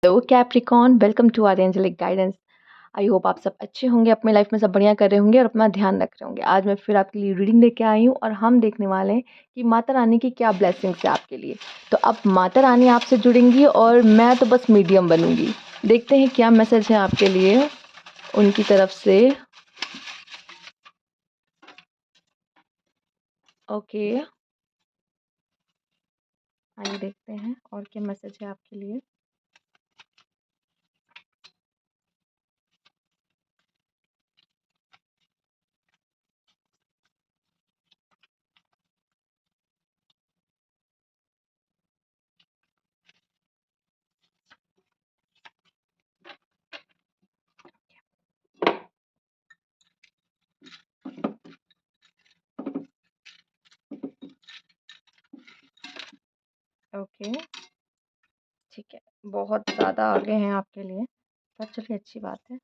Hello Capricorn, welcome to our angelic guidance. I hope आप सब अच्छे होंगे, अपने लाइफ में सब बढ़िया कर रहे होंगे और अपना ध्यान रख रहे होंगे। आज मैं फिर आपके लिए रीडिंग लेके आई हूँ और हम देखने वाले हैं कि माता रानी की क्या ब्लेसिंग्स है आपके लिए। तो अब माता रानी आपसे जुड़ेंगी और मैं तो बस मीडियम बनूंगी। देखते हैं क्या मैसेज है आपके लिए उनकी तरफ से। ओके, आइए देखते हैं और क्या मैसेज है आपके लिए। ओके, ठीक है, बहुत ज़्यादा आगे हैं आपके लिए, पर चलिए अच्छी बात है।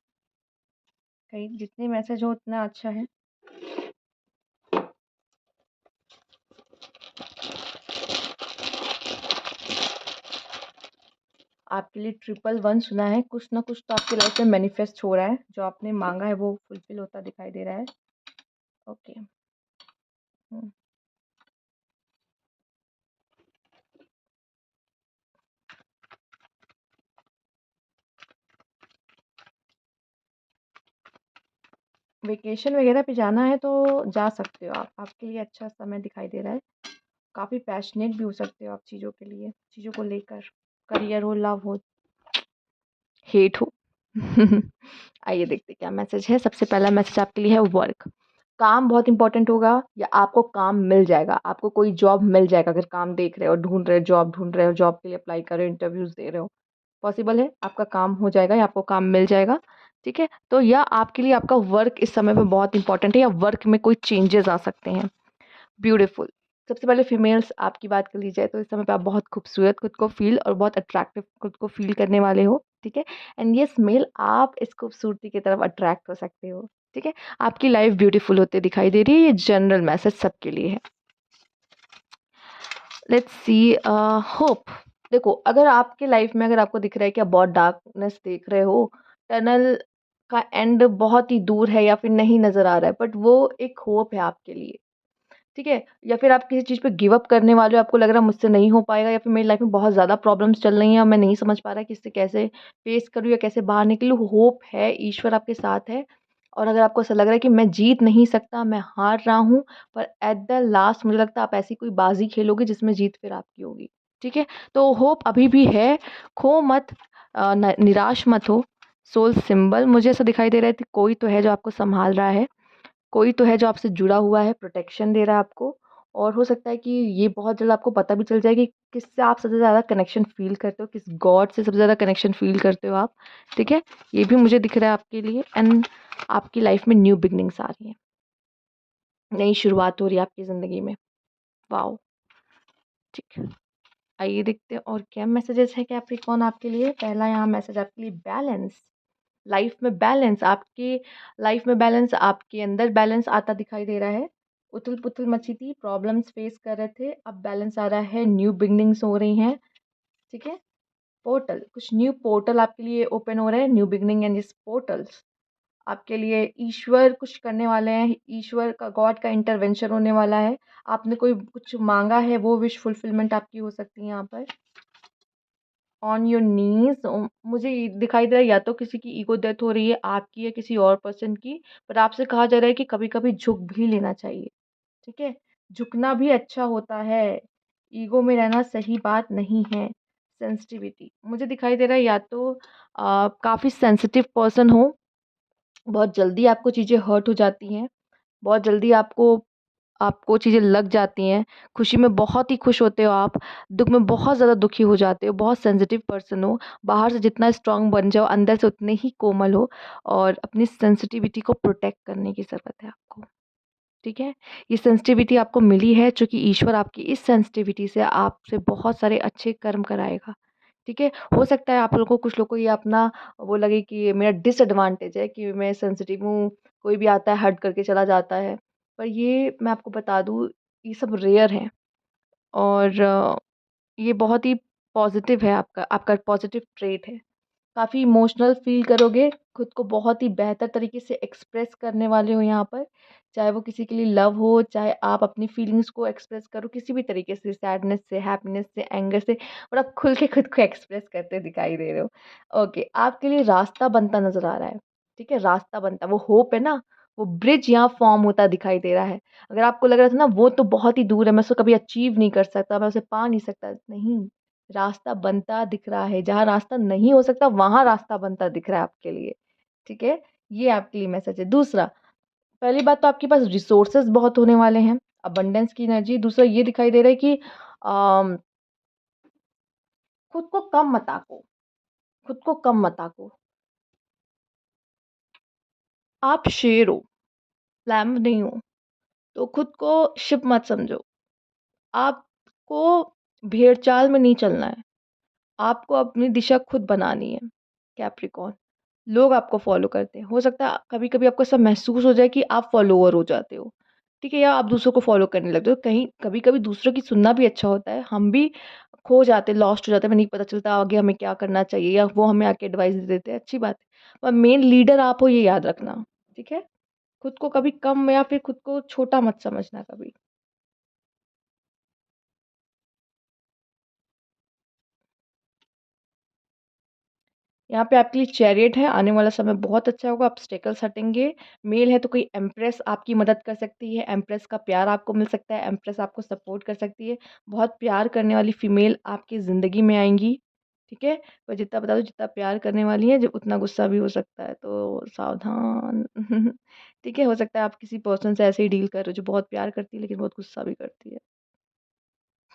कहीं जितने मैसेज हो उतना अच्छा है। आपके लिए ट्रिपल वन सुना है, कुछ ना कुछ तो आपकी लाइफ में मैनिफेस्ट हो रहा है, जो आपने मांगा है वो फुलफिल होता दिखाई दे रहा है। ओके। वेकेशन वगैरह पे जाना है तो जा सकते हो आप, आपके लिए अच्छा समय दिखाई दे रहा है। काफ़ी पैशनेट भी हो सकते हो आप चीज़ों के लिए, चीज़ों को लेकर, करियर हो, लव हो, हेट हो। आइए देखते क्या मैसेज है। सबसे पहला मैसेज आपके लिए है वर्क। काम बहुत इंपॉर्टेंट होगा या आपको काम मिल जाएगा, आपको कोई जॉब मिल जाएगा। अगर काम देख रहे हो, ढूंढ रहे हो, जॉब ढूंढ रहे हो, जॉब के लिए अप्लाई कर रहे हो, इंटरव्यूज दे रहे हो, पॉसिबल है आपका काम हो जाएगा या आपको काम मिल जाएगा। ठीक है, तो या आपके लिए आपका वर्क इस समय पे बहुत इंपॉर्टेंट है या वर्क में कोई चेंजेस आ सकते हैं। ब्यूटीफुल। सबसे पहले फीमेल्स आपकी बात कर ली जाए तो इस समय पे आप बहुत खूबसूरत खुद को फील और बहुत अट्रैक्टिव खुद को फील करने वाले हो। ठीक है, एंड यस मेल, आप इस खूबसूरती की तरफ अट्रैक्ट हो सकते हो। ठीक है, आपकी लाइफ ब्यूटीफुल होते दिखाई दे रही है। ये जनरल मैसेज सबके लिए है। Let's see hope. देखो, अगर आपके लाइफ में अगर आपको दिख रहा है कि आप बहुत डार्कनेस देख रहे हो, टनल का एंड बहुत ही दूर है या फिर नहीं नज़र आ रहा है, बट वो एक होप है आपके लिए। ठीक है, या फिर आप किसी चीज़ पे गिव अप करने वाले हो, आपको लग रहा है मुझसे नहीं हो पाएगा, या फिर मेरी लाइफ में बहुत ज़्यादा प्रॉब्लम्स चल रही हैं और मैं नहीं समझ पा रहा कि इससे कैसे फेस करूँ या कैसे बाहर निकलूँ। होप है, ईश्वर आपके साथ है। और अगर आपको ऐसा लग रहा है कि मैं जीत नहीं सकता, मैं हार रहा हूँ, पर एट द लास्ट मुझे लगता है आप ऐसी कोई बाजी खेलोगे जिसमें जीत फिर आपकी होगी। ठीक है, तो होप अभी भी है, खो मत, निराश मत हो। सोल सिंबल मुझे ऐसा दिखाई दे रहा है कि कोई तो है जो आपको संभाल रहा है, कोई तो है जो आपसे जुड़ा हुआ है, प्रोटेक्शन दे रहा है आपको। और हो सकता है कि ये बहुत जल्द आपको पता भी चल जाए कि किससे आप सबसे ज़्यादा कनेक्शन फ़ील करते हो, किस गॉड से सबसे ज़्यादा कनेक्शन फ़ील करते हो आप। ठीक है, ये भी मुझे दिख रहा है आपके लिए। एंड आपकी लाइफ में न्यू बिगनिंग्स आ रही हैं, नई शुरुआत हो रही है आपकी ज़िंदगी में। वाओ! ठीक है, आइए देखते हैं और क्या मैसेजेस है कैप्रिकॉर्न आपके लिए। पहला यहाँ मैसेज आपके लिए बैलेंस। लाइफ में बैलेंस, आपकी लाइफ में बैलेंस, आपके अंदर बैलेंस आता दिखाई दे रहा है। उथल-पुथल मची थी, प्रॉब्लम्स फेस कर रहे थे, अब बैलेंस आ रहा है, न्यू बिगिनिंग्स हो रही हैं। ठीक है, पोर्टल, कुछ न्यू पोर्टल आपके लिए ओपन हो रहे हैं, new beginning and this portals आपके लिए ईश्वर कुछ करने वाले हैं, ईश्वर का, गॉड का इंटरवेंशन होने वाला है। आपने कोई कुछ माँगा है, वो विश फुलफिलमेंट आपकी हो सकती है यहाँ पर। ऑन योर नीज, मुझे ये दिखाई दे रहा है या तो किसी की ईगो डेथ हो रही है, आपकी या किसी और पर्सन की। पर आपसे कहा जा रहा है कि कभी कभी झुक भी लेना चाहिए। ठीक है, झुकना भी अच्छा होता है, ईगो में रहना सही बात नहीं है। सेंसिटिविटी मुझे दिखाई दे रहा है, या तो काफ़ी सेंसिटिव पर्सन हो, बहुत जल्दी आपको चीज़ें हर्ट हो जाती हैं, बहुत जल्दी आपको आपको चीज़ें लग जाती हैं। खुशी में बहुत ही खुश होते हो आप, दुःख में बहुत ज़्यादा दुखी हो जाते हो, बहुत सेंसिटिव पर्सन हो। बाहर से जितना स्ट्रॉन्ग बन जाओ, अंदर से उतने ही कोमल हो, और अपनी सेंसिटिविटी को प्रोटेक्ट करने की ज़रूरत है आपको। ठीक है, ये सेंसिटिविटी आपको मिली है चूँकि ईश्वर आपकी इस सेंसिटिविटी से आपसे बहुत सारे अच्छे कर्म कराएगा। ठीक है, हो सकता है आप लोगों को, कुछ लोगों को ये अपना वो लगे कि ये मेरा डिसएडवांटेज है कि मैं सेंसिटिव हूँ, कोई भी आता है हर्ट करके चला जाता है। पर ये मैं आपको बता दूँ, ये सब रेयर है। और ये बहुत ही पॉज़िटिव है, आपका आपका पॉज़िटिव ट्रेट है। काफ़ी इमोशनल फ़ील करोगे, खुद को बहुत ही बेहतर तरीके से एक्सप्रेस करने वाले हो यहाँ पर। चाहे वो किसी के लिए लव हो, चाहे आप अपनी फीलिंग्स को एक्सप्रेस करो किसी भी तरीके से, सैडनेस से, हैप्पीनेस से, एंगर से, और आप खुल के खुद को एक्सप्रेस करते दिखाई दे रहे हो। ओके, आपके लिए रास्ता बनता नज़र आ रहा है, ठीक है? रास्ता बनता, वो होप है ना, वो ब्रिज यहाँ फ़ॉर्म होता दिखाई दे रहा है। अगर आपको लग रहा था ना वो तो बहुत ही दूर है, मैं उसको कभी अचीव नहीं कर सकता, मैं उसे पा नहीं सकता, नहीं, रास्ता बनता दिख रहा है, जहाँ रास्ता नहीं हो सकता वहाँ रास्ता बनता दिख रहा है आपके लिए, ठीक है? ये आपके लिए मैसेज है। दूसरा, पहली बात तो आपके पास रिसोर्सेज़ बहुत होने वाले हैं, अबंडेंस की एनर्जी। दूसरा ये दिखाई दे रहा है कि अम, खुद को कम मत आको, खुद को कम मत आको। आप शेर हो, लैम्ब नहीं हो, तो खुद को शिप मत समझो। आपको भेड़-चाल में नहीं चलना है, आपको अपनी दिशा खुद बनानी है, कैप्रिकॉर्न। लोग आपको फ़ॉलो करते हैं। हो सकता है कभी-कभी आपको ऐसा महसूस हो जाए कि आप फ़ॉलोवर हो जाते हो, ठीक है? या आप दूसरों को फ़ॉलो करने लगते हो। कहीं कभी-कभी दूसरों की सुनना भी अच्छा होता है। हम भी खो जाते हैं, लॉस्ट हो जाते हैं, हमें नहीं पता चलता आगे हमें क्या करना चाहिए, या वो हमें आके एडवाइस दे देते हैं, अच्छी बात है। पर मेन लीडर आप हो, ये याद रखना, ठीक है? खुद को कभी कम या फिर खुद को छोटा मत समझना कभी। यहाँ पे आपके लिए चैरियट है, आने वाला समय बहुत अच्छा होगा, ऑब्स्टेकल्स हटेंगे। मेल है तो कोई एम्प्रेस आपकी मदद कर सकती है, एम्प्रेस का प्यार आपको मिल सकता है, एम्प्रेस आपको सपोर्ट कर सकती है। बहुत प्यार करने वाली फीमेल आपकी ज़िंदगी में आएँगी, ठीक है? पर जितना बता दूँ, जितना प्यार करने वाली हैं, जो उतना गुस्सा भी हो सकता है, तो सावधान। ठीक है? हो सकता है आप किसी पर्सन से ऐसे ही डील कर रहे हो, जो बहुत प्यार करती है, लेकिन बहुत गुस्सा भी करती है।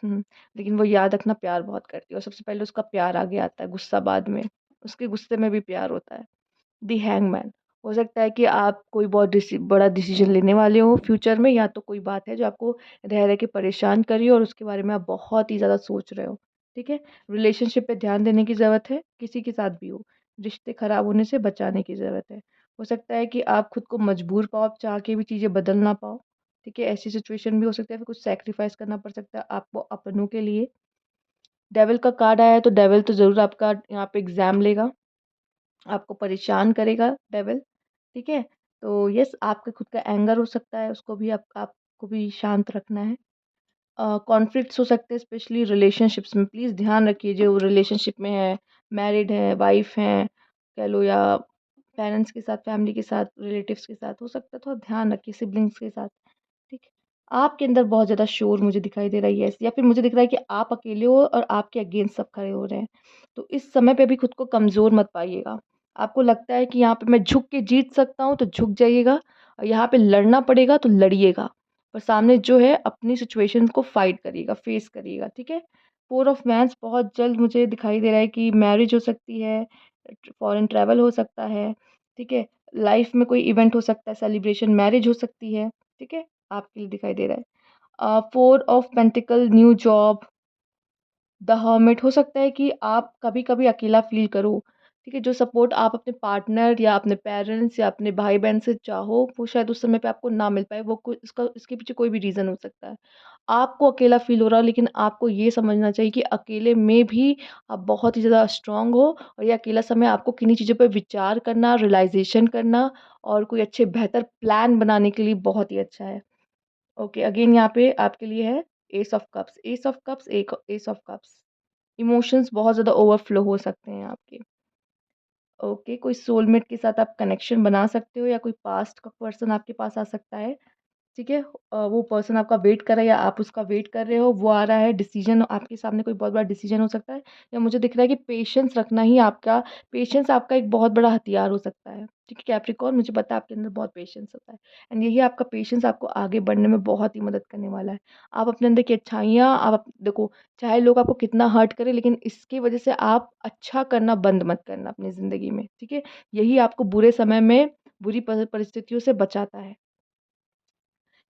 हुँ, लेकिन वो याद रखना, प्यार बहुत करती है और सबसे पहले उसका प्यार आगे आता है, गुस्सा बाद में। उसके गुस्से में भी प्यार होता है। द हैंगमैन, हो सकता है कि आप कोई बहुत बड़ा डिसीजन लेने वाले हो फ्यूचर में, या तो कोई बात है जो आपको रह रह के परेशान कर रही हो और उसके बारे में आप बहुत ही ज़्यादा सोच रहे हो, ठीक है? रिलेशनशिप पे ध्यान देने की ज़रूरत है, किसी के साथ भी हो। रिश्ते खराब होने से बचाने की ज़रूरत है। हो सकता है कि आप खुद को मजबूर पाओ, आप चाह के भी चीज़ें बदल ना पाओ, ठीक है? ऐसी सिचुएशन भी हो सकता है, फिर कुछ सैक्रिफाइस करना पड़ सकता है आपको अपनों के लिए। डेविल का कार्ड आया है, तो डेविल तो ज़रूर आपका यहाँ पे एग्ज़ाम लेगा, आपको परेशान करेगा डेविल, ठीक है? तो यस, आपका खुद का एंगर हो सकता है, उसको भी आपको भी शांत रखना है। कॉन्फ्लिक्ट्स हो सकते हैं स्पेशली रिलेशनशिप्स में, प्लीज़ ध्यान रखिए जो रिलेशनशिप में है, मैरिड है, वाइफ़ हैं, कह लो, या पेरेंट्स के साथ, फैमिली के साथ, रिलेटिव्स के साथ, हो सकता है थोड़ा ध्यान रखिए, सिबलिंग्स के साथ, ठीक है? आपके अंदर बहुत ज़्यादा शोर मुझे दिखाई दे रहा है, यस, या फिर मुझे दिख रहा है कि आप अकेले हो और आपके अगेंस्ट सब खड़े हो रहे हैं। तो इस समय पे भी खुद को कमज़ोर मत पाइएगा। आपको लगता है कि यहाँ पे मैं झुक के जीत सकता हूँ, तो झुक जाइएगा, और यहाँ पे लड़ना पड़ेगा तो लड़िएगा। पर सामने जो है अपनी सिचुएशन को फाइट करिएगा, फेस करिएगा, ठीक है? फोर ऑफ वैंड्स बहुत जल्द मुझे दिखाई दे रहा है कि मैरिज हो सकती है, फॉरेन ट्रैवल हो सकता है, ठीक है? लाइफ में कोई इवेंट हो सकता है, सेलिब्रेशन, मैरिज हो सकती है, ठीक है? आपके लिए दिखाई दे रहा है। Four of pentacle, new job, the hermit, हो सकता है कि आप कभी-कभी अकेला फ़ील करो, ठीक है? जो सपोर्ट आप अपने पार्टनर या अपने पेरेंट्स या अपने भाई-बहन से चाहो, वो शायद उस समय पे आपको ना मिल पाए, वो कोई इसके पीछे कोई भी रीज़न हो सकता है। आपको अकेला फ़ील हो रहा है, लेकिन आपको ये समझना चाहिए कि अकेले में भी आप बहुत ही ज़्यादा स्ट्रॉन्ग हो, और ये अकेला समय आपको किन्हीं चीज़ों पे विचार करना, रियलाइज़ेशन करना और कोई अच्छे बेहतर प्लान बनाने के लिए बहुत ही अच्छा है। ओके, अगेन यहाँ पे आपके लिए है S of cups, S of cups, एक एस ऑफ कप्स। इमोशंस बहुत ज़्यादा ओवरफ्लो हो सकते हैं आपके। ओके, कोई सोलमेट के साथ आप कनेक्शन बना सकते हो, या कोई पास्ट का पर्सन आपके पास आ सकता है। ठीक है? वो पर्सन आपका वेट कर रहा है या आप उसका वेट कर रहे हो, वो आ रहा है, डिसीज़न आपके सामने कोई बहुत बड़ा डिसीज़न हो सकता है, या मुझे दिख रहा है कि पेशेंस आपका एक बहुत बड़ा हथियार हो सकता है। ठीक है कैप्रिकॉर्न, मुझे पता है आपके अंदर बहुत पेशेंस होता है, एंड यही आपका पेशेंस आपको आगे बढ़ने में बहुत ही मदद करने वाला है। आप अपने अंदर की अच्छाइयाँ देखो, चाहे लोग आपको कितना हर्ट करें, लेकिन इसकी वज़ह से आप अच्छा करना बंद मत करना अपनी ज़िंदगी में, ठीक है? यही आपको बुरे समय में, बुरी परिस्थितियों से बचाता है।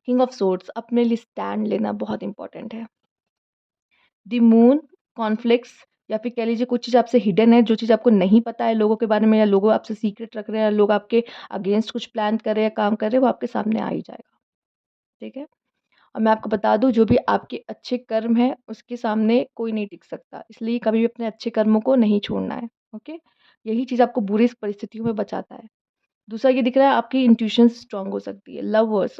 किंग ऑफ सोर्ड्स, अपने लिए स्टैंड लेना बहुत इंपॉर्टेंट है। द मून, कॉन्फ्लिक्ट्स, या फिर कह लीजिए कुछ चीज़ आपसे हिडन है, जो चीज़ आपको नहीं पता है लोगों के बारे में, या लोग आपसे सीक्रेट रख रहे हैं, या लोग आपके अगेंस्ट कुछ प्लान कर रहे हैं, काम कर रहे हैं, वो आपके सामने आ ही जाएगा, ठीक है? और मैं आपको बता दूँ, जो भी आपके अच्छे कर्म हैं, उसके सामने कोई नहीं टिक सकता, इसलिए कभी भी अपने अच्छे कर्मों को नहीं छोड़ना है, ओके? यही चीज़ आपको बुरी परिस्थितियों में बचाता है। दूसरा ये दिख रहा है आपकी इंट्यूशन स्ट्रॉन्ग हो सकती है। लवर्स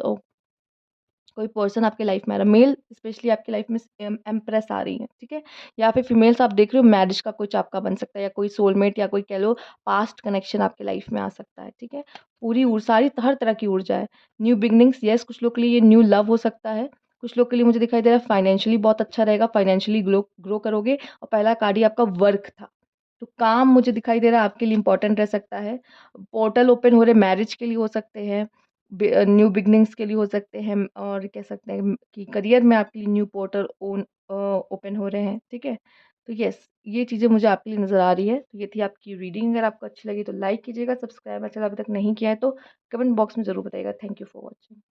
कोई पर्सन आपके लाइफ में आ रहा है, मेल स्पेशली आपकी लाइफ में एम्प्रेस आ रही है, ठीक है? या फिर फीमेल्स आप देख रहे हो मैरिज का कुछ आपका बन सकता है या कोई सोलमेट या कोई कह लो पास्ट कनेक्शन आपके लाइफ में आ सकता है, ठीक है? पूरी सारी हर तरह की ऊर्जा है। न्यू बिगनिंग्स यस कुछ लोग के लिए ये न्यू लव हो सकता है, कुछ लोग के लिए मुझे दिखाई दे रहा है फाइनेंशियली बहुत अच्छा रहेगा, फाइनेंशियली ग्लो ग्रो करोगे और पहला कार्ड ही आपका वर्क था। तो काम मुझे दिखाई दे रहा है आपके लिए इम्पोर्टेंट रह सकता है। पोर्टल ओपन हो रहे मैरिज के लिए हो सकते हैं, न्यू बिगनिंग्स के लिए हो सकते हैं और कह सकते हैं कि करियर में आपके लिए न्यू पोर्टल ओपन हो रहे हैं, ठीक है? तो यस, ये चीज़ें मुझे आपके लिए नज़र आ रही है। तो ये थी आपकी रीडिंग, अगर आपको अच्छी लगी तो लाइक कीजिएगा, सब्सक्राइब अगर अभी तक नहीं किया है तो कमेंट बॉक्स में ज़रूर बताइएगा। Thank you for watching.